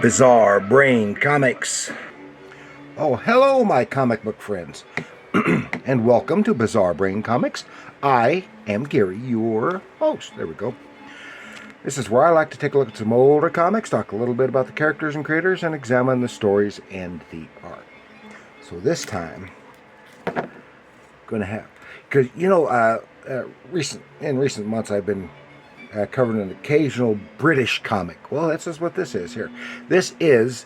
Bizarre Brain Comics. Oh, hello, my comic book friends, and welcome to Bizarre Brain Comics. I am Gary, your host. There we go. This is where I like to take a look at some older comics, talk a little bit about the characters and creators, and examine the stories and the art. So this time, I'm going to have, because in recent months I've been covering an occasional British comic. Well, that's just what this is here. This is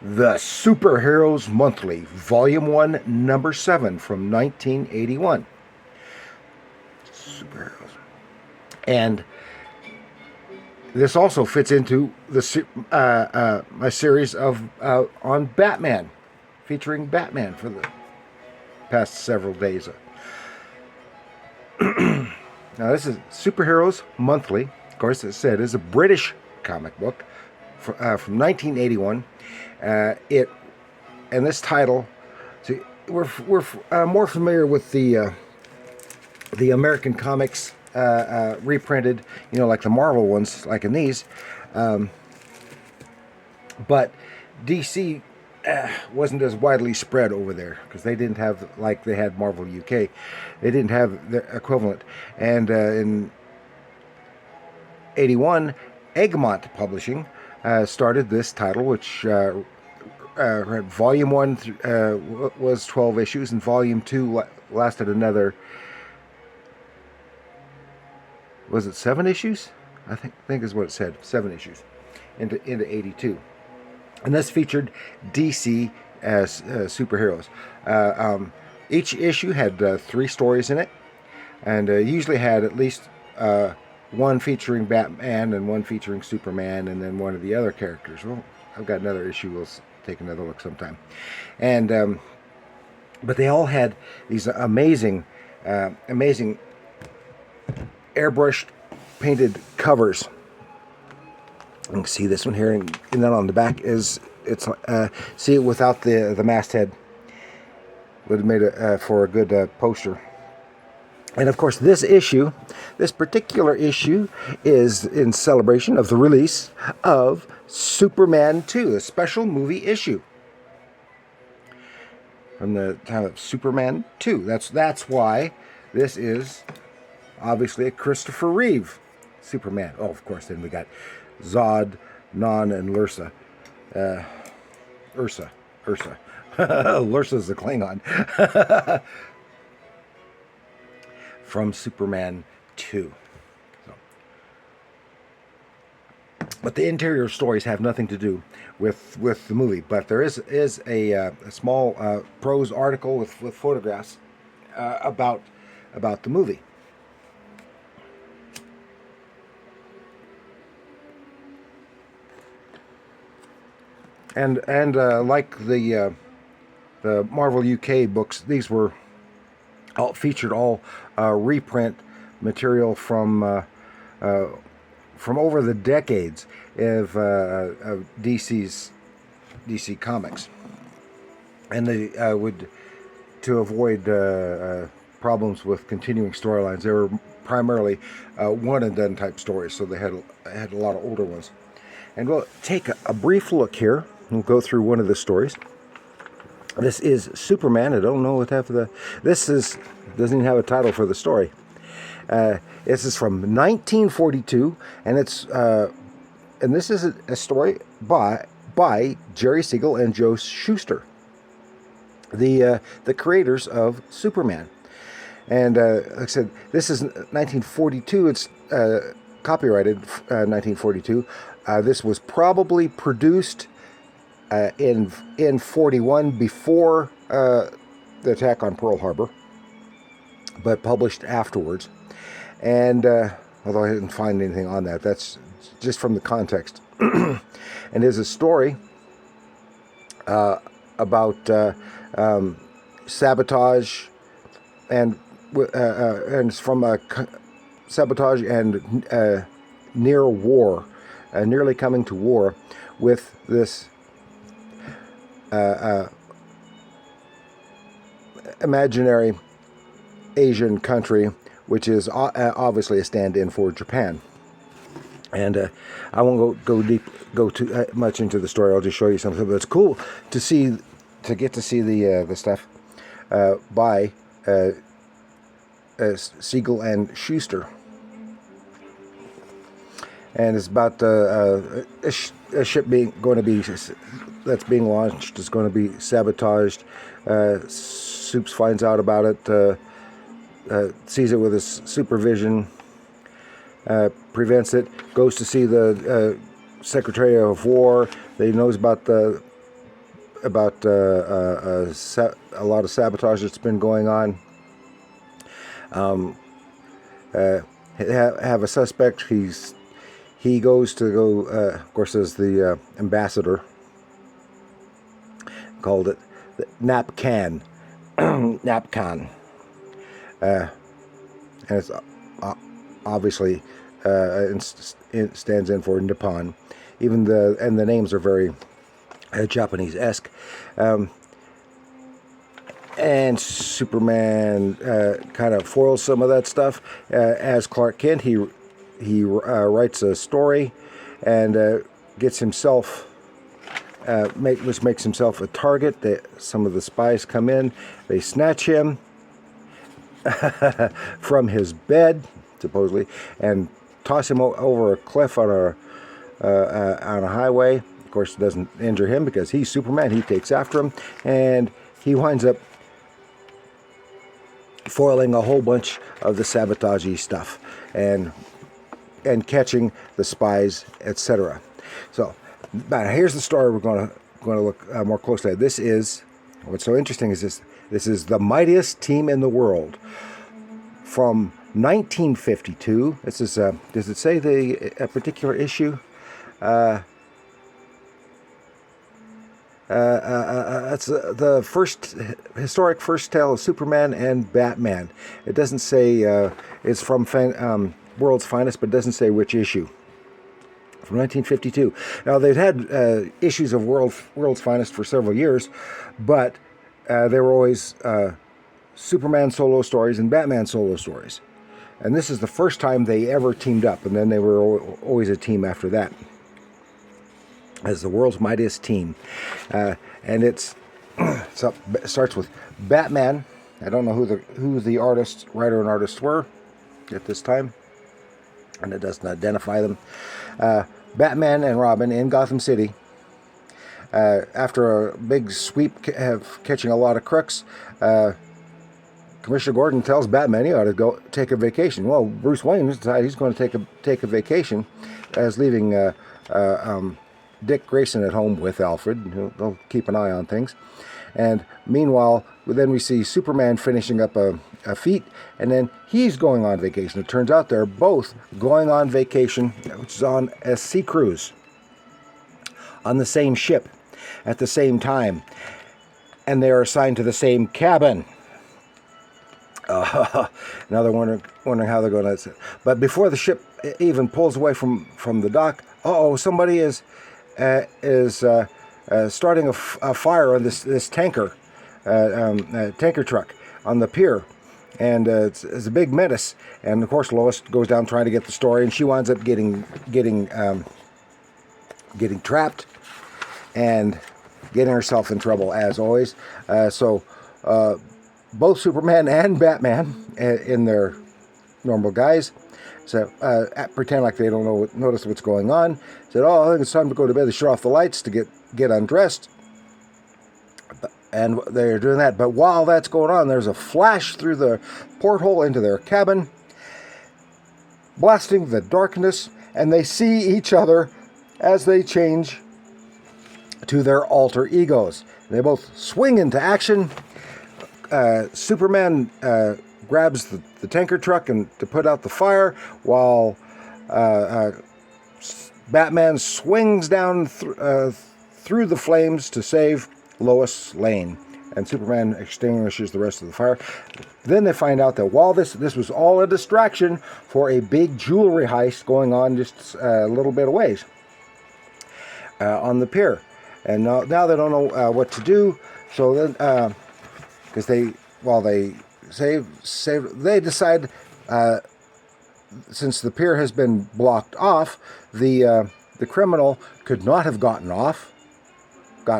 the Superheroes Monthly, Volume 1, Number 7 from 1981. Superheroes. And this also fits into the my series of on Batman, featuring Batman for the past several days. Now, this is Superheroes Monthly. Of course, as I said, is a British comic book from 1981. And this title, see, we're more familiar with the American comics reprinted, like the Marvel ones, like in these. But DC wasn't as widely spread over there because they didn't have, like they had Marvel UK, they didn't have the equivalent. And in 81, Egmont Publishing started this title, which Volume 1 was 12 issues, and Volume 2 lasted another, was it 7 issues? I think is what it said, 7 issues into 82. And this featured DC as superheroes. Each issue had 3 stories in it, and usually had at least one featuring Batman and one featuring Superman, and then one of the other characters. Well, I've got another issue. We'll take another look sometime. And but they all had these amazing airbrushed painted covers. You can see this one here, and then on the back it's see it without the masthead. Would have made it for a good poster. And of course, this particular issue, is in celebration of the release of Superman 2, a special movie issue from the time of Superman 2. That's why this is obviously a Christopher Reeve Superman. Oh, of course, then we got Zod, Non, and Lursa. Ursa. Lursa's the Klingon. From Superman 2. So. But the interior stories have nothing to do with the movie. But there is a small prose article with photographs about the movie. And like the Marvel UK books, these were featured all reprint material from over the decades of DC Comics, and they would, to avoid problems with continuing storylines, they were primarily one and done type stories. So they had a lot of older ones. And we'll take a brief look here. We'll go through one of the stories. This is Superman. I don't know what half of doesn't even have a title for the story. This is from 1942, and this is a story by Jerry Siegel and Joe Shuster, the creators of Superman. And like I said, this is 1942. It's copyrighted 1942. This was probably produced in 41, before the attack on Pearl Harbor, but published afterwards. And although I didn't find anything on that, that's just from the context. And there's a story about sabotage, and it's from sabotage and nearly coming to war with this imaginary Asian country, which is obviously a stand-in for Japan. And I won't go too much into the story. I'll just show you something. But it's cool to get to see the stuff by Siegel and Schuster, and it's about a ship that's being launched is going to be sabotaged. Supes finds out about it, sees it with his supervision. Prevents it, goes to see the Secretary of War. He knows about a lot of sabotage that's been going on. Have a suspect. He goes to go, of course, as the ambassador called it, the Napcan, Napcan, and it's obviously it stands in for Nippon. Even the names are very Japanese-esque. And Superman kind of foils some of that stuff. As Clark Kent, he writes a story and gets himself, which makes himself a target. Some of the spies come in, they snatch him from his bed, supposedly, and toss him over a cliff on a highway. Of course, it doesn't injure him because he's Superman. He takes after him, and he winds up foiling a whole bunch of the sabotage stuff and catching the spies, etc. So, here's the story we're going to look more closely at. This is what's so interesting is this. This is the mightiest team in the world from 1952. This is does it say a particular issue? It's the historic first tale of Superman and Batman. It doesn't say it's from World's Finest, but it doesn't say which issue. From 1952. Now, they've had issues of World's Finest for several years, but they were always Superman solo stories and Batman solo stories. And this is the first time they ever teamed up, and then they were always a team after that, as the world's mightiest team. And it starts with Batman. I don't know who the writer and artist were at this time, and it doesn't identify them. Batman and Robin in Gotham City. After a big sweep catching a lot of crooks, Commissioner Gordon tells Batman he ought to go take a vacation. Well, Bruce Wayne decides he's going to take a vacation, as leaving Dick Grayson at home with Alfred. They'll keep an eye on things. And meanwhile, then we see Superman finishing up a feat, and then he's going on vacation. It turns out they're both going on vacation, which is on a sea cruise, on the same ship, at the same time. And they are assigned to the same cabin. Now they're wondering how they're going to... But before the ship even pulls away from the dock, somebody is starting a fire on this tanker truck on the pier, and it's a big menace. And of course, Lois goes down trying to get the story, and she winds up getting trapped and getting herself in trouble as always. So both Superman and Batman, in their normal guise, so pretend like they don't notice what's going on. Said, I think it's time to go to bed. They shut off the lights to get undressed, and they're doing that. But while that's going on, there's a flash through the porthole into their cabin, blasting the darkness, and they see each other as they change to their alter egos. They both swing into action. Superman grabs the tanker truck and to put out the fire, while Batman swings down through the flames to save Lois Lane, and Superman extinguishes the rest of the fire. Then they find out that while this was all a distraction for a big jewelry heist going on just a little bit of ways on the pier, and now they don't know what to do. So then, because they decide since the pier has been blocked off, the criminal could not have gotten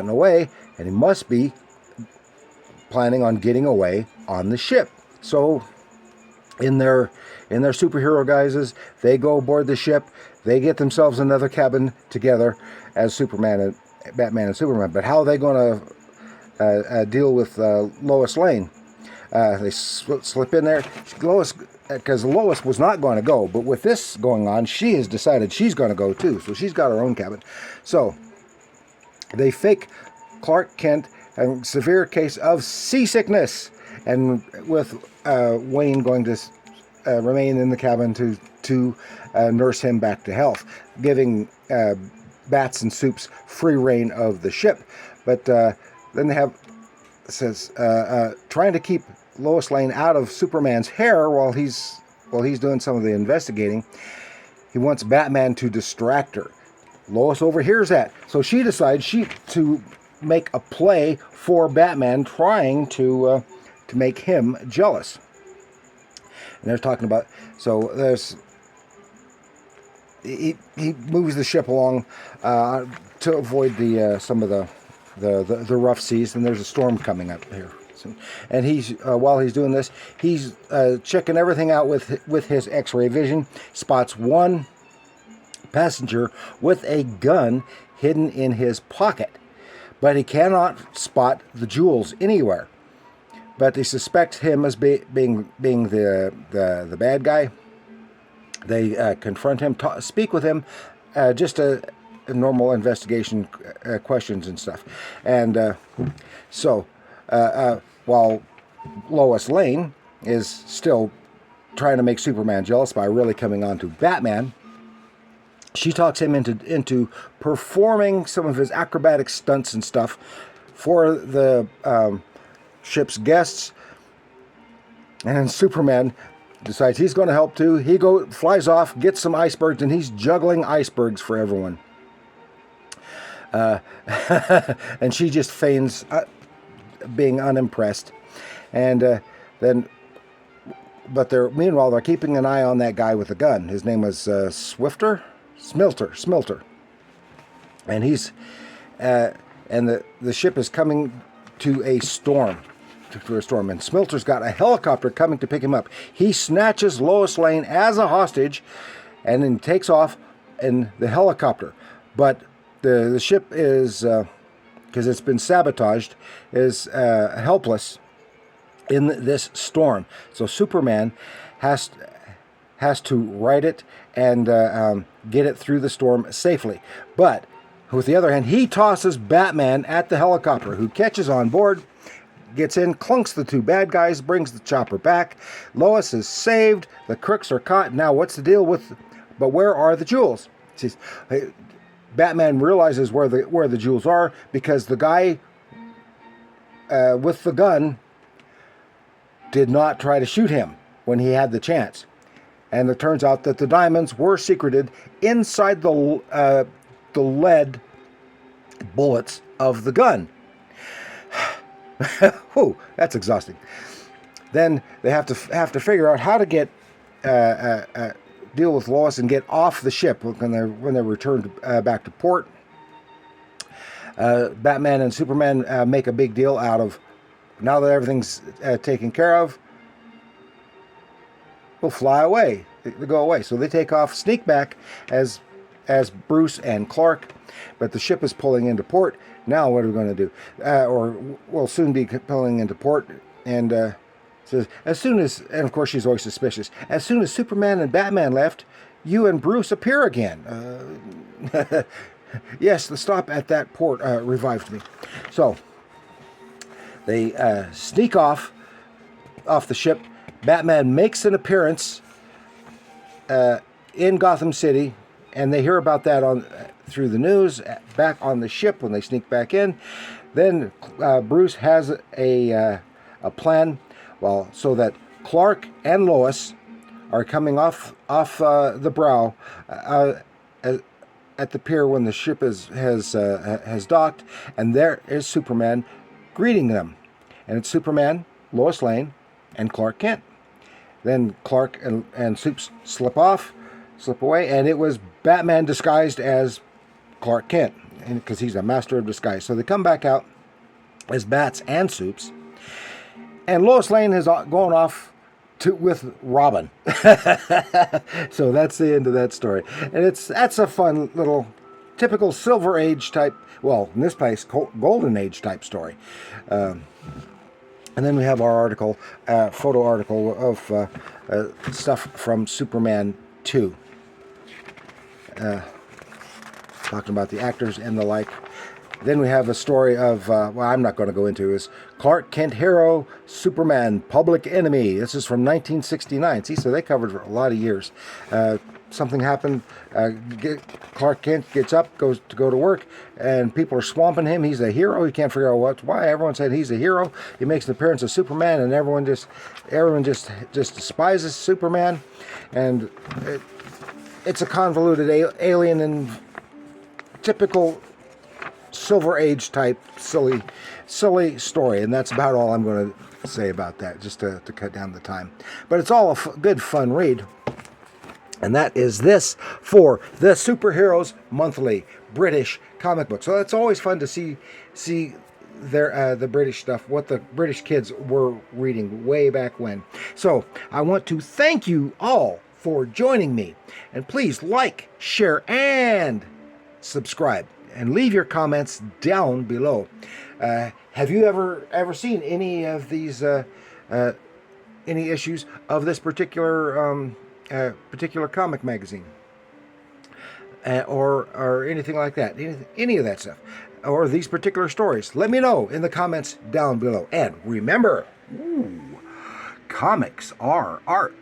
away, and he must be planning on getting away on the ship. So in their superhero guises, they go aboard the ship. They get themselves another cabin together as Batman and Superman. But how are they going to deal with Lois Lane? They slip in there. Because Lois was not going to go, but with this going on, she has decided she's going to go too. So she's got her own cabin. So they fake Clark Kent a severe case of seasickness, and with Wayne going to remain in the cabin to nurse him back to health, giving Bats and Supes free reign of the ship. But then they have trying to keep Lois Lane out of Superman's hair while he's doing some of the investigating. He wants Batman to distract her. Lois overhears that, so she decides to make a play for Batman, trying to make him jealous. And they're talking about, so he moves the ship along to avoid some of the rough seas, and there's a storm coming up here. And while he's doing this, he's checking everything out with his X-ray vision. Spots one passenger with a gun hidden in his pocket, but he cannot spot the jewels anywhere. But they suspect him as being the bad guy. They confront him, speak with him, just a normal investigation questions and stuff. And so while Lois Lane is still trying to make Superman jealous by really coming on to Batman, she talks him into performing some of his acrobatic stunts and stuff for the ship's guests. And Superman decides he's going to help too. He flies off, gets some icebergs, and he's juggling icebergs for everyone. And she just feigns being unimpressed. And meanwhile they're keeping an eye on that guy with the gun. His name was Smilter. And he's and the ship is coming to a storm. And Smilter's got a helicopter coming to pick him up. He snatches Lois Lane as a hostage and then takes off in the helicopter. But the ship is, because it's been sabotaged, is helpless in this storm. So Superman has to right it and get it through the storm safely. But with the other hand, he tosses Batman at the helicopter, who catches on board, gets in, clunks the two bad guys, brings the chopper back. Lois is saved. The crooks are caught. Now, what's the deal with? But where are the jewels? Batman realizes where the jewels are because the guy with the gun did not try to shoot him when he had the chance. And it turns out that the diamonds were secreted inside the lead bullets of the gun. Whew, that's exhausting. Then they have to figure out how to get deal with Lois and get off the ship when they're returned back to port. Batman and Superman make a big deal out of, now that everything's taken care of, we'll fly away. They go away. So they take off, sneak back as Bruce and Clark, but the ship is pulling into port. Now what are we going to do? Or we'll soon be pulling into port. And says, and of course she's always suspicious, as soon as Superman and Batman left, you and Bruce appear again. Yes, the stop at that port revived me. So they sneak off the ship. Batman makes an appearance in Gotham City, and they hear about that through the news back on the ship when they sneak back in. Then Bruce has a plan, so that Clark and Lois are coming off the brow at the pier when the ship has docked, and there is Superman greeting them, and it's Superman, Lois Lane, and Clark Kent. Then Clark and Supes slip away, and it was Batman disguised as Clark Kent, because he's a master of disguise. So they come back out as Bats and Supes, and Lois Lane has gone off with Robin. So that's the end of that story, and that's a fun little typical Silver Age type. Well, in this case, Golden Age type story. And then we have our article, photo article of stuff from Superman 2. Talking about the actors and the like. Then we have a story of, well, I'm not going to go into, is Clark Kent hero, Superman, public enemy. This is from 1969. See, so they covered a lot of years. Something happened. Clark Kent gets up, goes to go to work, and people are swamping him. He's a hero. He can't figure out why. Everyone said he's a hero. He makes an appearance as Superman, and everyone just despises Superman. And it's a convoluted alien and typical Silver Age type silly story, and that's about all I'm going to say about that, just to cut down the time. But it's all a good fun read. And that is this for the Superheroes Monthly British comic book. So it's always fun to see their the British stuff, what the British kids were reading way back when. So I want to thank you all for joining me. And please like, share, and subscribe. And leave your comments down below. Have you ever seen any of these any issues of this particular comic magazine, or anything like that? Any of that stuff, or these particular stories? Let me know in the comments down below. And remember, comics are art.